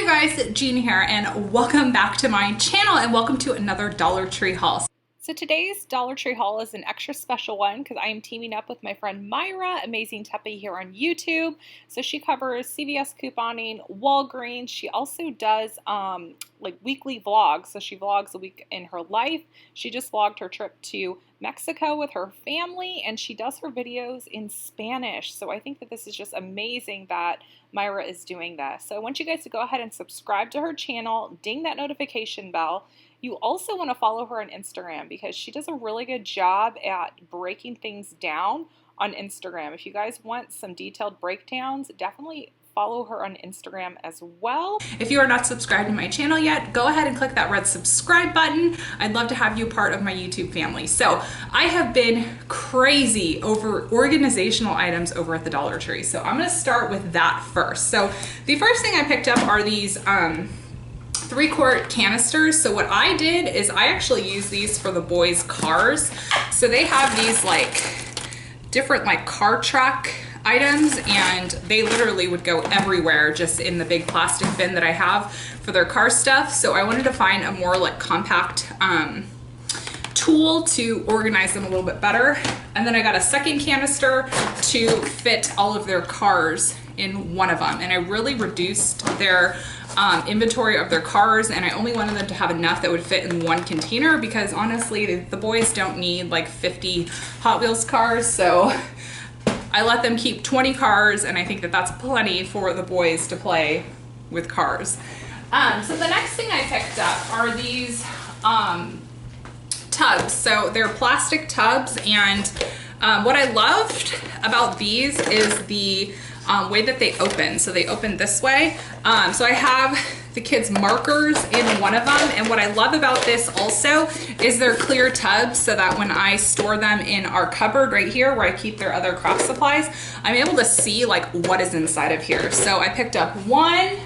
guys, Jean here, and welcome back to my channel and welcome to another Dollar Tree haul. So today's Dollar Tree haul is an extra special one because I am teaming up with my friend Myra, Amazing TEPI, here on YouTube. So she covers CVS couponing, Walgreens. She also does like weekly vlogs. So she vlogs a week in her life. She just vlogged her trip to Mexico with her family, and she does her videos in Spanish. So I think that this is just amazing that Myra is doing this. So I want you guys to go ahead and subscribe to her channel, ding that notification bell. You also want to follow her on Instagram because she does a really good job at breaking things down on Instagram. If you guys want some detailed breakdowns, definitely follow her on Instagram as well. If you are not subscribed to my channel yet, go ahead and click that red subscribe button. I'd love to have you part of my YouTube family. So I have been crazy over organizational items over at the Dollar Tree. So I'm going to start with that first. So the first thing I picked up are these 3-quart canisters. So what I did is I actually use these for the boys' cars. So they have these like different like car track items, and they literally would go everywhere just in the big plastic bin that I have for their car stuff. So I wanted to find a more like compact tool to organize them a little bit better. And then I got a second canister to fit all of their cars in one of them, and I really reduced their inventory of their cars, and I only wanted them to have enough that would fit in one container because honestly the boys don't need like 50 Hot Wheels cars. So I let them keep 20 cars, and I think that that's plenty for the boys to play with cars. So the next thing I picked up are these tubs. So they're plastic tubs, and what I loved about these is the way that they open. So they open this way. So I have the kids' markers in one of them, and what I love about this also is they're clear tubs, so that when I store them in our cupboard right here where I keep their other craft supplies, I'm able to see like what is inside of here. So I picked up 1,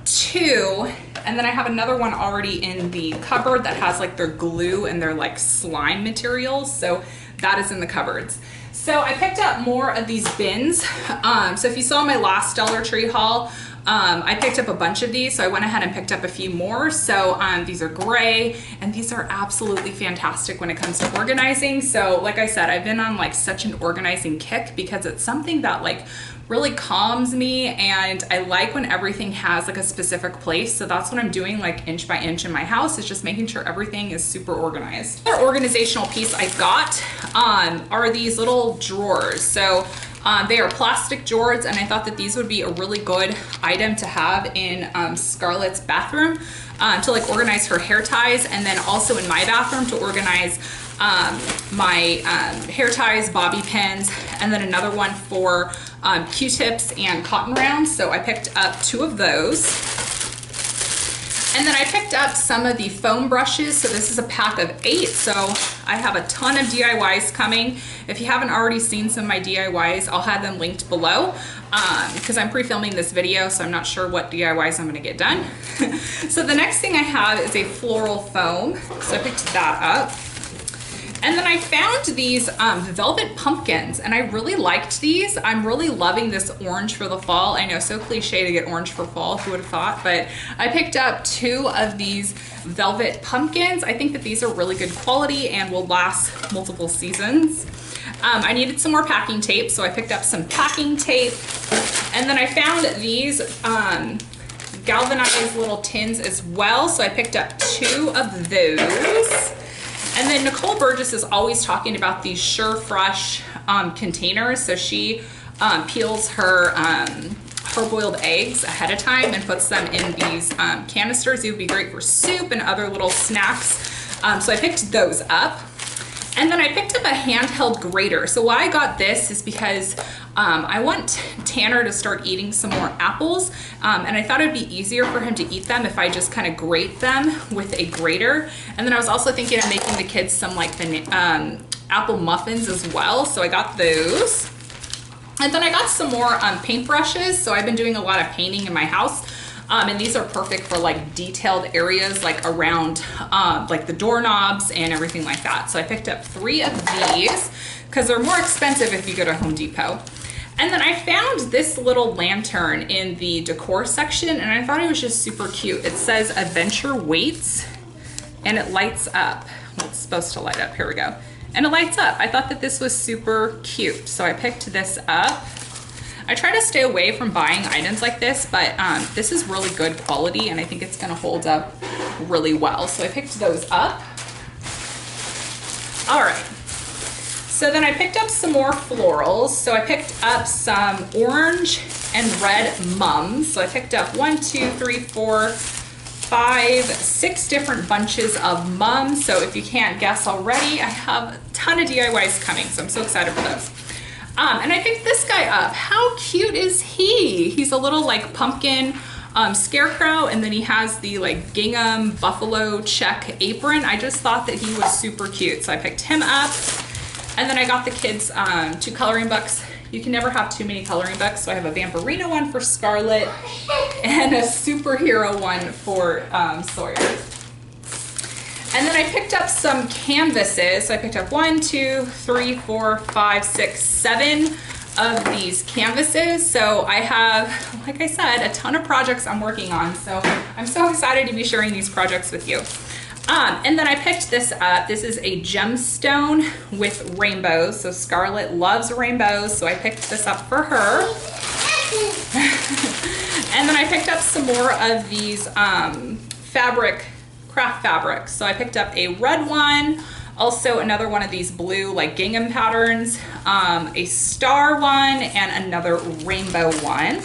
2, and then I have another one already in the cupboard that has like their glue and their like slime materials. So that is in the cupboards. So I picked up more of these bins. So if you saw my last Dollar Tree haul, I picked up a bunch of these, so I went ahead and picked up a few more. So these are gray, and these are absolutely fantastic when it comes to organizing. So like I said, I've been on like such an organizing kick because it's something that like really calms me, and I like when everything has like a specific place. So that's what I'm doing like inch by inch in my house, is just making sure everything is super organized. Another organizational piece I got are these little drawers. So they are plastic drawers, and I thought that these would be a really good item to have in Scarlett's bathroom to like organize her hair ties, and then also in my bathroom to organize my hair ties, bobby pins, and then another one for Q-tips and cotton rounds. So I picked up 2 of those. And then I picked up some of the foam brushes. So this is a pack of 8. So I have a ton of DIYs coming. If you haven't already seen some of my DIYs, I'll have them linked below because I'm pre-filming this video, so I'm not sure what DIYs I'm gonna get done. So the next thing I have is a floral foam. So I picked that up. And then I found these velvet pumpkins, and I really liked these. I'm really loving this orange for the fall. I know, so cliche to get orange for fall, who would have thought, but I picked up 2 of these velvet pumpkins. I think that these are really good quality and will last multiple seasons. I needed some more packing tape, so I picked up some packing tape. And then I found these galvanized little tins as well, so I picked up 2 of those. And then Nicole Burgess is always talking about these Sure Fresh containers. So she peels her boiled eggs ahead of time and puts them in these canisters. It would be great for soup and other little snacks. So I picked those up. And then I picked up a handheld grater. So why I got this is because I want Tanner to start eating some more apples, and I thought it'd be easier for him to eat them if I just kind of grate them with a grater. And then I was also thinking of making the kids some like apple muffins as well, so I got those. And then I got some more paintbrushes. So I've been doing a lot of painting in my house. And these are perfect for like detailed areas like around like the doorknobs and everything like that. So I picked up 3 of these because they're more expensive if you go to Home Depot. And then I found this little lantern in the decor section, and I thought it was just super cute. It says Adventure Waits, and it lights up. Well, it's supposed to light up, here we go. And it lights up. I thought that this was super cute, so I picked this up. I try to stay away from buying items like this, but this is really good quality, and I think it's gonna hold up really well. So I picked those up. All right. So then I picked up some more florals. So I picked up some orange and red mums. So I picked up 1, 2, 3, 4, 5, 6 different bunches of mums. So if you can't guess already, I have a ton of DIYs coming. So I'm so excited for those. And I picked this guy up. How cute is he? He's a little like pumpkin scarecrow, and then he has the like gingham buffalo check apron. I just thought that he was super cute. So I picked him up. And then I got the kids 2 coloring books. You can never have too many coloring books. So I have a Vampirina one for Scarlett and a superhero one for Sawyer. And then I picked up some canvases. So I picked up 1, 2, 3, 4, 5, 6, 7 of these canvases. So I have, like I said, a ton of projects I'm working on. So I'm so excited to be sharing these projects with you. And then I picked this up. This is a gemstone with rainbows. So Scarlett loves rainbows, so I picked this up for her. And then I picked up some more of these craft fabrics. So I picked up a red one, also another one of these blue like gingham patterns, a star one, and another rainbow one.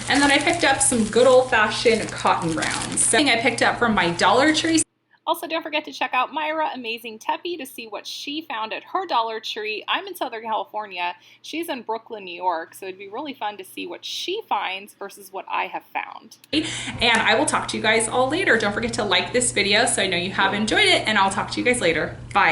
And then I picked up some good old-fashioned cotton rounds. So I picked up from my Dollar Tree. Also, don't forget to check out Mayra Amazing Tepi to see what she found at her Dollar Tree. I'm in Southern California. She's in Brooklyn, New York, so it'd be really fun to see what she finds versus what I have found. And I will talk to you guys all later. Don't forget to like this video so I know you have enjoyed it, and I'll talk to you guys later. Bye.